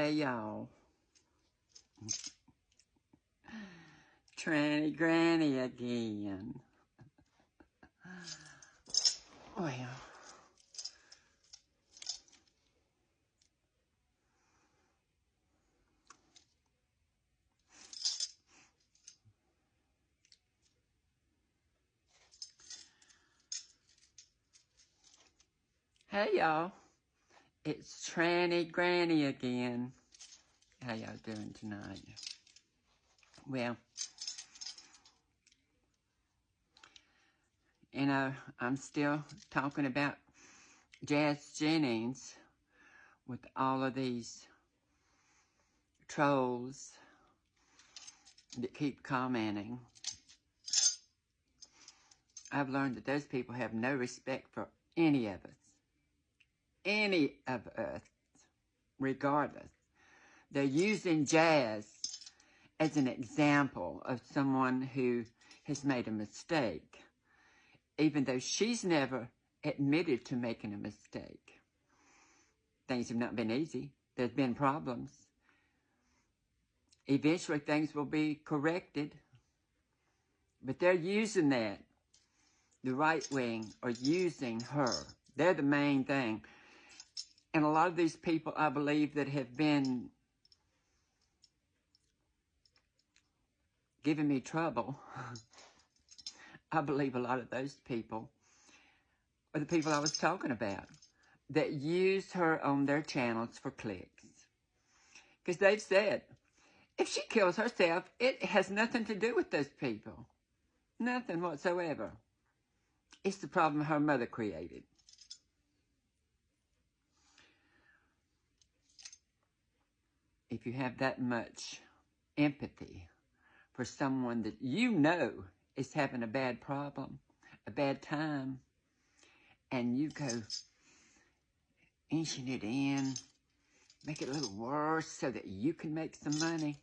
Hey, y'all. Tranny Granny again. Well. Hey, y'all. It's Tranny Granny again. How y'all doing tonight? Well, you know, I'm still talking about Jazz Jennings with all of these trolls that keep commenting. I've learned that those people have no respect for any of us. Any of us, regardless. They're using Jazz as an example of someone who has made a mistake, even though she's never admitted to making a mistake. Things have not been easy. There's been problems. Eventually things will be corrected. But they're using that. The right wing are using her. They're the main thing. And a lot of these people, I believe, that have been giving me trouble, I believe a lot of those people are the people I was talking about that use her on their channels for clicks. Because they've said, if she kills herself, it has nothing to do with those people. Nothing whatsoever. It's the problem her mother created. If you have that much empathy for someone that you know is having a bad problem, a bad time, and you go inching it in, make it a little worse so that you can make some money,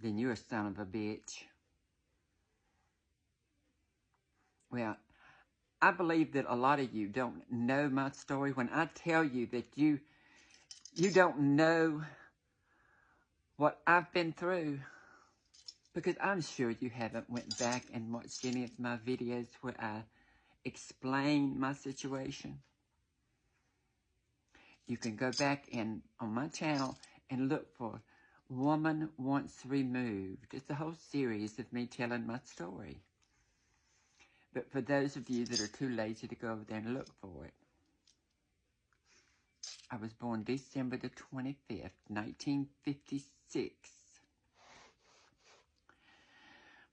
then you're a son of a bitch. Well, I believe that a lot of you don't know my story. When I tell you that you don't know what I've been through, because I'm sure you haven't went back and watched any of my videos where I explain my situation. You can go back on my channel and look for Woman Once Removed. It's a whole series of me telling my story. But for those of you that are too lazy to go over there and look for it, I was born December the 25th, 1956.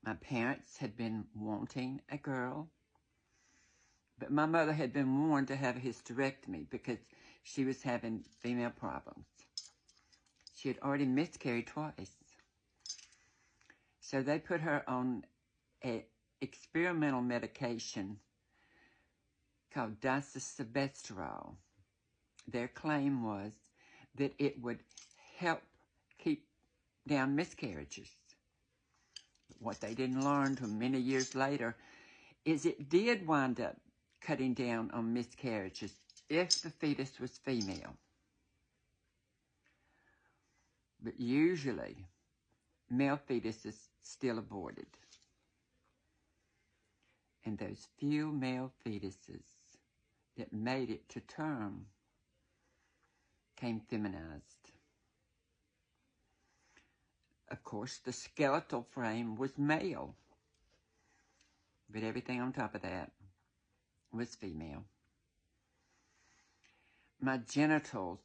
My parents had been wanting a girl, but my mother had been warned to have a hysterectomy because she was having female problems. She had already miscarried twice. So they put her on an experimental medication called disocebestrol. Their claim was that it would help keep down miscarriages. What they didn't learn until many years later is it did wind up cutting down on miscarriages if the fetus was female. But usually, male fetuses still aborted. And those few male fetuses that made it to term came feminized. Of course, the skeletal frame was male, but everything on top of that was female. My genitals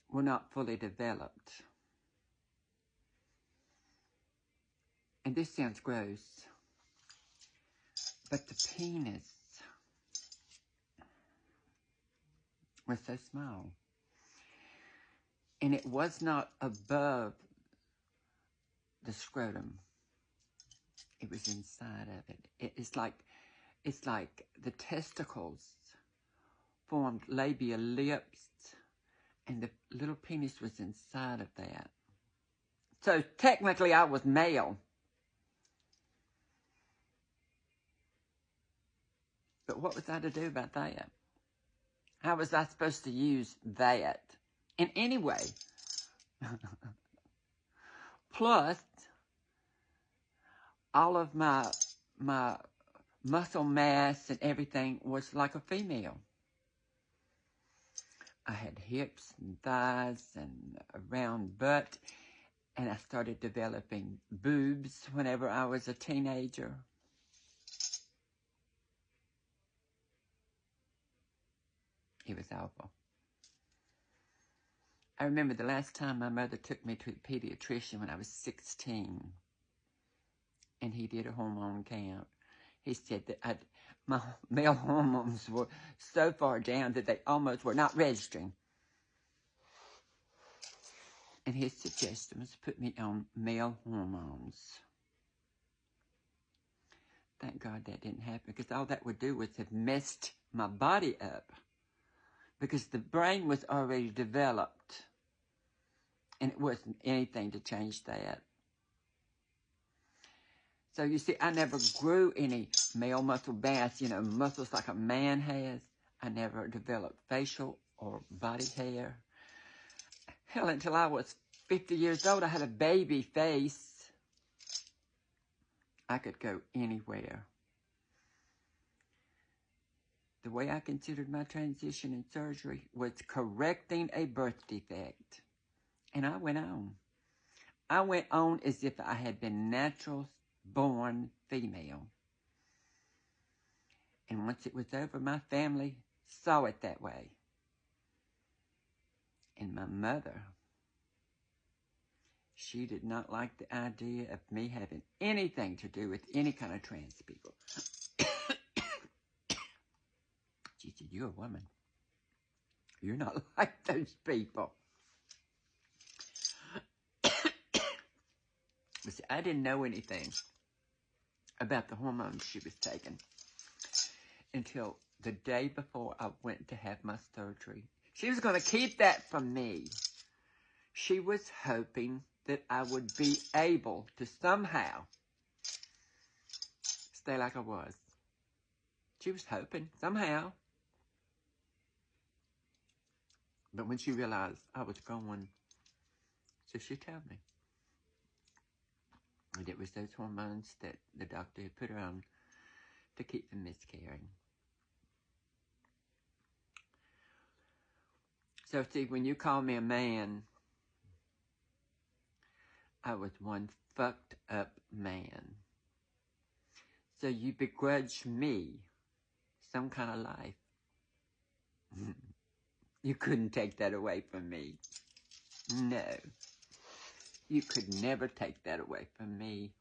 were not fully developed. And this sounds gross, but the penis was so small. And it was not above the scrotum. It was inside of it. It's like the testicles formed labia lips, and the little penis was inside of that. So technically I was male. But what was I to do about that? How was I supposed to use that in any way? Plus, all of my muscle mass and everything was like a female. I had hips and thighs and a round butt, and I started developing boobs whenever I was a teenager. It was awful. I remember the last time my mother took me to the pediatrician when I was 16, and he did a hormone count. He said that my male hormones were so far down that they almost were not registering. And his suggestion was to put me on male hormones. Thank God that didn't happen, because all that would do was have messed my body up, because the brain was already developed, and it wasn't anything to change that. So you see, I never grew any male muscle mass, muscles like a man has. I never developed facial or body hair. Hell, until I was 50 years old, I had a baby face. I could go anywhere. The way I considered my transition and surgery was correcting a birth defect. And I went on. I went on as if I had been natural-born female. And once it was over, my family saw it that way. And my mother, she did not like the idea of me having anything to do with any kind of trans people. She said, "You're a woman. You're not like those people." But see, I didn't know anything about the hormones she was taking until the day before I went to have my surgery. She was going to keep that from me. She was hoping that I would be able to somehow stay like I was. She was hoping, somehow. But when she realized I was going, so she told me. And it was those hormones that the doctor had put her on to keep from miscarrying. So see, when you call me a man, I was one fucked up man. So you begrudge me some kind of life. You couldn't take that away from me. No. You could never take that away from me.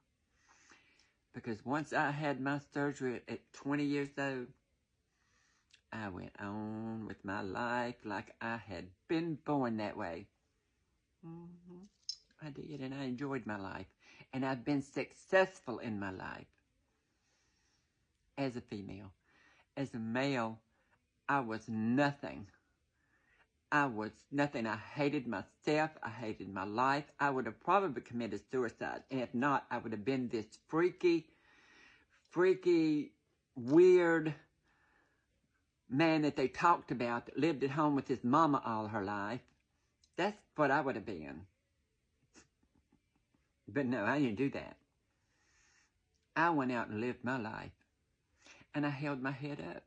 Because once I had my surgery at 20 years old, I went on with my life like I had been born that way. I did, and I enjoyed my life. And I've been successful in my life as a female. As a male, I was nothing. I was nothing. I hated myself. I hated my life. I would have probably committed suicide. And if not, I would have been this freaky, weird man that they talked about that lived at home with his mama all her life. That's what I would have been. But no, I didn't do that. I went out and lived my life. And I held my head up.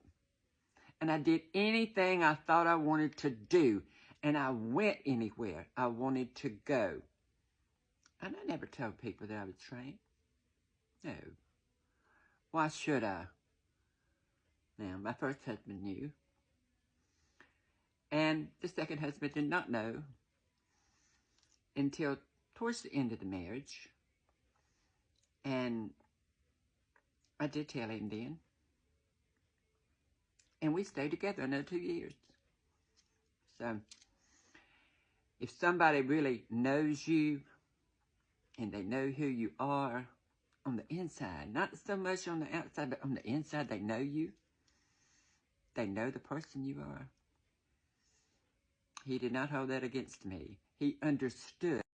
And I did anything I thought I wanted to do. And I went anywhere I wanted to go. And I never told people that I was trans. No. Why should I? Now, my first husband knew. And the second husband did not know until towards the end of the marriage. And I did tell him then. And we stayed together another 2 years. So, if somebody really knows you, and they know who you are on the inside, not so much on the outside, but on the inside, they know you. They know the person you are. He did not hold that against me. He understood